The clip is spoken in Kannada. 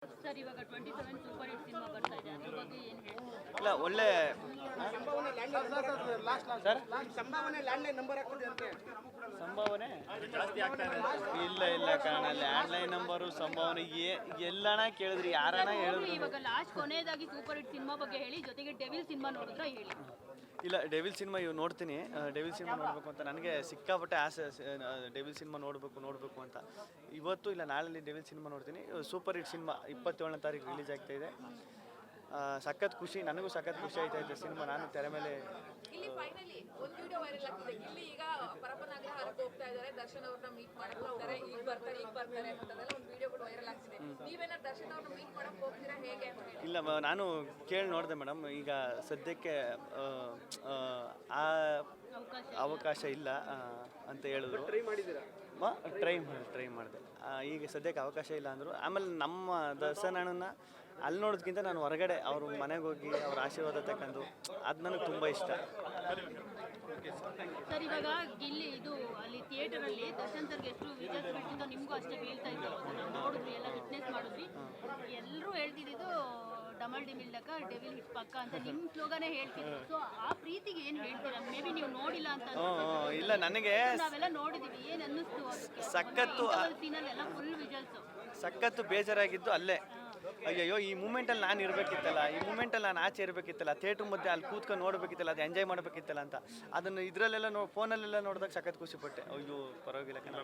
ಸರ್ ಇವಾಗ 27 ಸೂಪರ್ ಹಿಟ್ ಸಿನಿಮಾ ಬರ್ತಾ ಇದೆ ಅದ್ರ ಬಗ್ಗೆ ಏನು ಹೇಳ್ತೀರಾ? ಇಲ್ಲ ಒಳ್ಳೆ ಸಂಭಾವನೆ ಲ್ಯಾಂಡ್ಲೈನ್ ನಂಬರ್ ಹಾಕಿದೆ ಅಂತೆ ಸಂಭಾವನೆ ಇಲ್ಲ ಇಲ್ಲ ಕಾರಣ ಲ್ಯಾಂಡ್ಲೈನ್ ನಂಬರು ಸಂಭಾವನೆ ಎಲ್ಲಣ ಕೇಳಿದ್ರಿ ಯಾರಣ ಹೇಳಿದ್ರು ಇವಾಗ ಲಾಸ್ಟ್ ಕೊನೆಯದಾಗಿ ಸೂಪರ್ ಹಿಟ್ ಸಿನಿಮಾ ಬಗ್ಗೆ ಹೇಳಿ, ಜೊತೆಗೆ ಡೆವಿಲ್ ಸಿನಿಮಾ ನೋಡಿದ್ರೆ ಹೇಳಿ. ಇಲ್ಲ ಡೆವಿಲ್ ಸಿನಿಮಾ ಇವು ನೋಡ್ತೀನಿ. ಡೆವಿಲ್ ಸಿನಿಮಾ ನೋಡಬೇಕು ಅಂತ ನನಗೆ ಸಿಕ್ಕಾಪಟ್ಟೆ ಆಸೆ. ಡೆವಿಲ್ ಸಿನಿಮಾ ನೋಡಬೇಕು ಅಂತ ಇವತ್ತು ಇಲ್ಲ ನಾಳೆ ಡೆವಿಲ್ ಸಿನಿಮಾ ನೋಡ್ತೀನಿ. ಸೂಪರ್ ಹಿಟ್ ಸಿನಿಮಾ 27ನೇ ತಾರೀಕು ರಿಲೀಸ್ ಆಗ್ತಾ ಇದೆ. ಸಖತ್ ಖುಷಿ, ನನಗೂ ಸಖತ್ ಖುಷಿ ಆಯ್ತಾಯಿದೆ ಸಿನಿಮಾ. ನಾನು ತೆರೆ ಮೇಲೆ ಇಲ್ಲಿ ಫೈನಲಿ ಒಂದು ವಿಡಿಯೋ ವೈರಲ್ ಆಗ್ತಿದೆ. ಇಲ್ಲಿ ಈಗ ಪರಪ್ಪನ ಅಗ್ರಹಾರಕ್ಕೆ ಹೋಗ್ತಾ ಇದ್ದಾರೆ, ದರ್ಶನ್ ಅವ್ರನ್ನ ಮೀಟ್ ಮಾಡಕ್ ಹೋಗ್ತಾರೆ, ಈಗ ಬರ್ತಾರೆ ಅಂತದೆಲ್ಲ ಒಂದು ವಿಡಿಯೋಗಳು ವೈರಲ್ ಆಗ್ತಿದೆ. ನೀವೇನಾದ್ರು ದರ್ಶನ್ ಅವ್ರನ್ನ ಮೀಟ್ ಮಾಡಕ್ ಹೋಗ್ತೀರಾ ಹೇಗೆ ಅಂತ ಹೇಳಿ? ಇಲ್ಲ ನಾನು ಕೇಳಿ ನೋಡಿದೆ ಮೇಡಮ್. ಈಗ ಸದ್ಯಕ್ಕೆ ಆ ಅವಕಾಶ ಇಲ್ಲ ಅಂತ ಹೇಳಿದ್ರು. ಟ್ರೈ ಮಾಡಿದ್ದೀರಾ? ಟ್ರೈ ಮಾಡಿದೆ. ಈಗ ಸದ್ಯಕ್ಕೆ ಅವಕಾಶ ಇಲ್ಲ ಅಂದರು. ಆಮೇಲೆ ನಮ್ಮ ದರ್ಶನ್ ಅಣ್ಣನ ಅಲ್ಲಿ ನೋಡೋದಕ್ಕಿಂತ ನಾನು ಹೊರಗಡೆ ಅವ್ರ ಮನೆಗೆ ಹೋಗಿ ಅವ್ರ ಆಶೀರ್ವಾದ ತಗೊಂಡು ಅದು ನನಗೆ ತುಂಬ ಇಷ್ಟ. ಸರ್ ಇವಾಗ ಗಿಲ್ಲಿ ಇದು ಅಲ್ಲಿ ಥಿಯೇಟರ್ ಅಲ್ಲಿ ದರ್ಶನ್ ಸರ್ಗೆ ಎಷ್ಟು ವಿಜಯಸ್ ಬಿಟ್ಟಿದ್ದೋ ನಿಮಗೂ ಅಷ್ಟೇ ಬೀಳ್ತಾ ಇತ್ತು. ನಾವು ನೋಡಿದ್ವಿ, ಎಲ್ಲ ವಿಟ್ನೆಸ್ ಮಾಡಿದ್ವಿ. ಎಲ್ಲರೂ ಹೇಳ್ತಿದ್ದು ಡಮಲ್ ಡಿಮಿಲ್ಡಕ ಡೆವಿಲ್ ಹಿಟ್ ಪಕ್ಕ ಅಂತ ನಿಮ್ಮ ಸ್ಲೋಗನೇ ಹೇಳ್ತಿದ್ರು. ಸೊ ಆ ಪ್ರೀತಿಗೆ ಏನು ಹೇಳ್ತೀರಾ? ಮೇ ಬಿ ನೀವು ನೋಡಿಲ್ಲ ಅಂತ ಇಲ್ಲ ನನಗೆ ನಾವೆಲ್ಲ ನೋಡಿದೀವಿ. ಏನು ಅನ್ನಿಸ್ತು ಅದಕ್ಕೆ? ಸಖತ್ತು ಸೀನಲ್ಲೆಲ್ಲ ಫುಲ್ ವಿಜಲ್ಸ್. ಸಖತ್ತು ಬೇಜಾರಾಗಿದ್ದು ಅಲ್ಲೇ. ಅಯ್ಯಯ್ಯೋ ಈ ಮೂಮೆಂಟಲ್ಲಿ ನಾನು ಇರಬೇಕಿತ್ತಲ್ಲ, ಈ ಮೂಮೆಂಟಲ್ಲಿ ನಾನು ಆಚೆ ಇರಬೇಕಿತ್ತಲ್ಲ, ಥಿಯೇಟ್ರ್ ಮಧ್ಯೆ ಅಲ್ಲಿ ಕೂತ್ಕೊಂಡು ನೋಡಬೇಕಿತ್ತಲ್ಲ, ಅದು ಎಂಜಾಯ್ ಮಾಡಬೇಕಿತ್ತಲ್ಲ ಅಂತ. ಅದನ್ನು ಇದರಲ್ಲೆಲ್ಲ ಫೋನಲ್ಲೆಲ್ಲ ನೋಡಿದಾಗ ಸಖತ್ ಖುಷಿಪಟ್ಟೆ. ಅಯ್ಯೋ ಪರವಾಗಿಲ್ಲ ಕಣ.